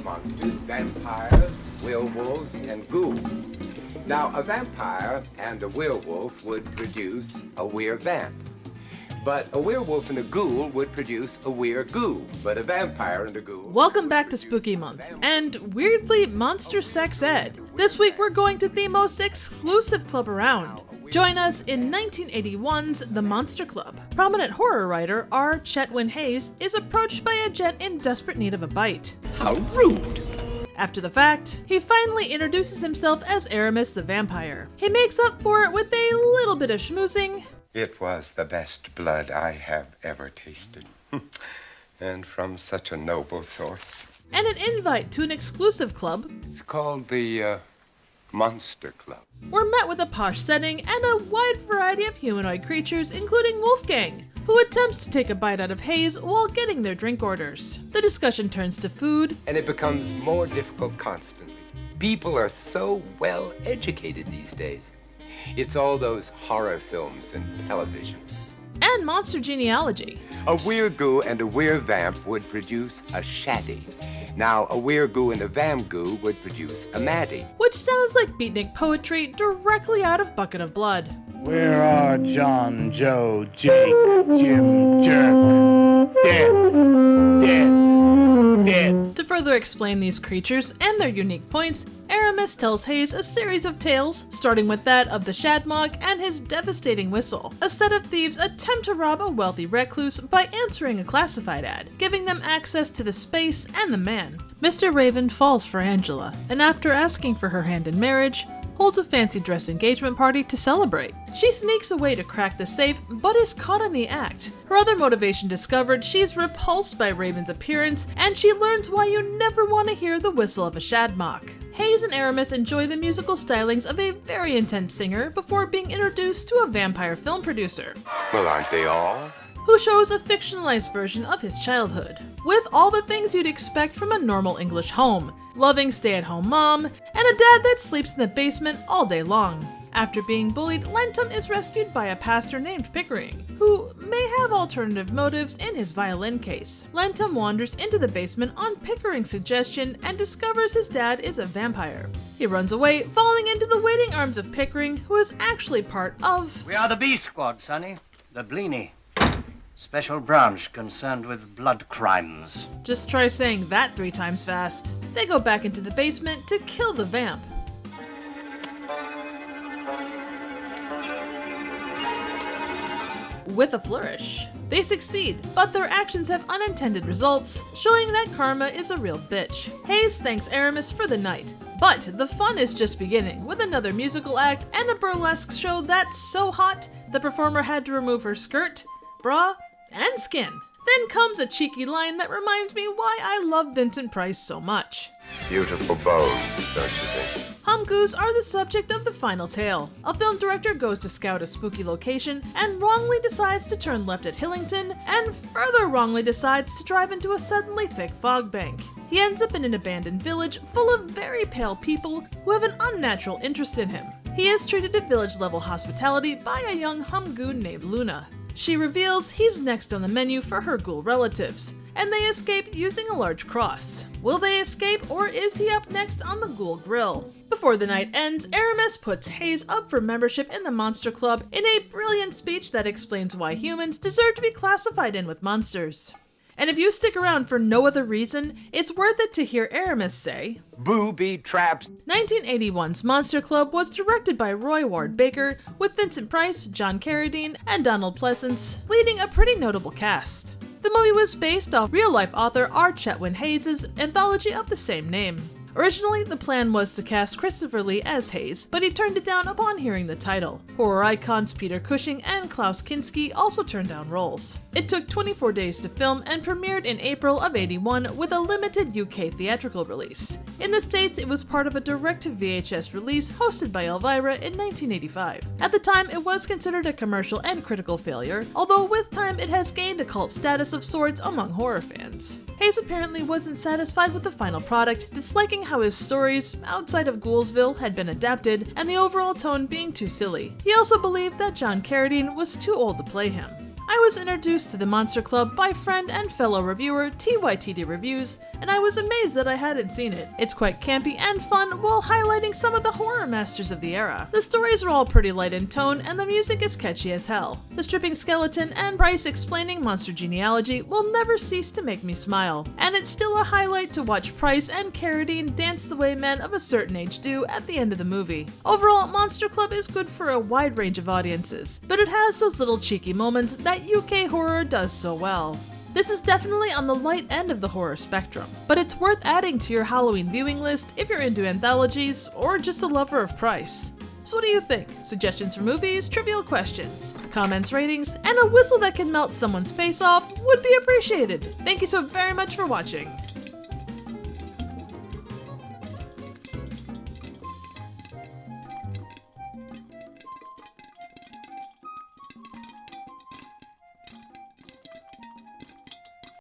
monsters: vampires, werewolves, and ghouls. Now, a vampire and a werewolf would produce a were-vamp. But a werewolf and a ghoul would produce a were-ghoul. But a vampire and a ghoul... Welcome back to Spooky Month, and weirdly, Monster Sex Ed. This week we're going to the most exclusive club around. Join us in 1981's The Monster Club. Prominent horror writer R. Chetwynd-Hayes is approached by a gent in desperate need of a bite. How rude! After the fact, he finally introduces himself as Aramis the Vampire. He makes up for it with a little bit of schmoozing. It was the best blood I have ever tasted. And from such a noble source. And an invite to an exclusive club. It's called the Monster Club. We're met with a posh setting and a wide variety of humanoid creatures, including Wolfgang, who attempts to take a bite out of Hayes while getting their drink orders. The discussion turns to food. And it becomes more difficult constantly. People are so well educated these days. It's all those horror films and television. And monster genealogy. A were-ghoul and a were-vamp would produce a shaddy. Now, a were-ghoul and a vamp-ghoul would produce a maddie. Which sounds like beatnik poetry directly out of Bucket of Blood. Where are John, Joe, Jake, Jim, Jerk? Dead. To further explain these creatures and their unique points, Aramis tells Hayes a series of tales, starting with that of the Shadmog and his devastating whistle. A set of thieves attempt to rob a wealthy recluse by answering a classified ad, giving them access to the space and the man. Mr. Raven falls for Angela, and after asking for her hand in marriage, holds a fancy dress engagement party to celebrate. She sneaks away to crack the safe, but is caught in the act. Her other motivation discovered, she's repulsed by Raven's appearance, and she learns why you never want to hear the whistle of a Shadmock. Hayes and Aramis enjoy the musical stylings of a very intense singer before being introduced to a vampire film producer. Well, aren't they all? Who shows a fictionalized version of his childhood, with all the things you'd expect from a normal English home: loving stay-at-home mom, and a dad that sleeps in the basement all day long. After being bullied, Lentum is rescued by a pastor named Pickering, who may have alternative motives in his violin case. Lentum wanders into the basement on Pickering's suggestion and discovers his dad is a vampire. He runs away, falling into the waiting arms of Pickering, who is actually part of... We are the B Squad, Sonny. The Bleeny. Special branch concerned with blood crimes. Just try saying that 3 times fast. They go back into the basement to kill the vamp. With a flourish. They succeed, but their actions have unintended results, showing that karma is a real bitch. Hayes thanks Aramis for the night, but the fun is just beginning, with another musical act and a burlesque show that's so hot, the performer had to remove her skirt, bra, and skin. Then comes a cheeky line that reminds me why I love Vincent Price so much. Beautiful bones, don't you think? Humgoos are the subject of the final tale. A film director goes to scout a spooky location and wrongly decides to turn left at Hillington, and further wrongly decides to drive into a suddenly thick fog bank. He ends up in an abandoned village full of very pale people who have an unnatural interest in him. He is treated to village-level hospitality by a young Humgoo named Luna. She reveals he's next on the menu for her ghoul relatives, and they escape using a large cross. Will they escape, or is he up next on the ghoul grill? Before the night ends, Aramis puts Hayes up for membership in the Monster Club in a brilliant speech that explains why humans deserve to be classified in with monsters. And if you stick around for no other reason, it's worth it to hear Aramis say, Booby traps. 1981's Monster Club was directed by Roy Ward Baker, with Vincent Price, John Carradine, and Donald Pleasence leading a pretty notable cast. The movie was based off real-life author R. Chetwynd-Hayes' anthology of the same name. Originally, the plan was to cast Christopher Lee as Hayes, but he turned it down upon hearing the title. Horror icons Peter Cushing and Klaus Kinski also turned down roles. It took 24 days to film and premiered in April of '81 with a limited UK theatrical release. In the States, it was part of a direct-to-VHS release hosted by Elvira in 1985. At the time, it was considered a commercial and critical failure, although with time it has gained a cult status of sorts among horror fans. Hayes apparently wasn't satisfied with the final product, disliking how his stories, outside of Ghoulsville, had been adapted, and the overall tone being too silly. He also believed that John Carradine was too old to play him. I I was introduced to the Monster Club by friend and fellow reviewer TYTD Reviews, and I was amazed that I hadn't seen it. It's quite campy and fun while highlighting some of the horror masters of the era. The stories are all pretty light in tone, and the music is catchy as hell. The stripping skeleton and Price explaining monster genealogy will never cease to make me smile, and it's still a highlight to watch Price and Carradine dance the way men of a certain age do at the end of the movie. Overall, Monster Club is good for a wide range of audiences, but it has those little cheeky moments that UK horror does so well. This is definitely on the light end of the horror spectrum, but it's worth adding to your Halloween viewing list if you're into anthologies or just a lover of Price. So what do you think? Suggestions for movies, trivial questions, comments, ratings, and a whistle that can melt someone's face off would be appreciated. Thank you so very much for watching.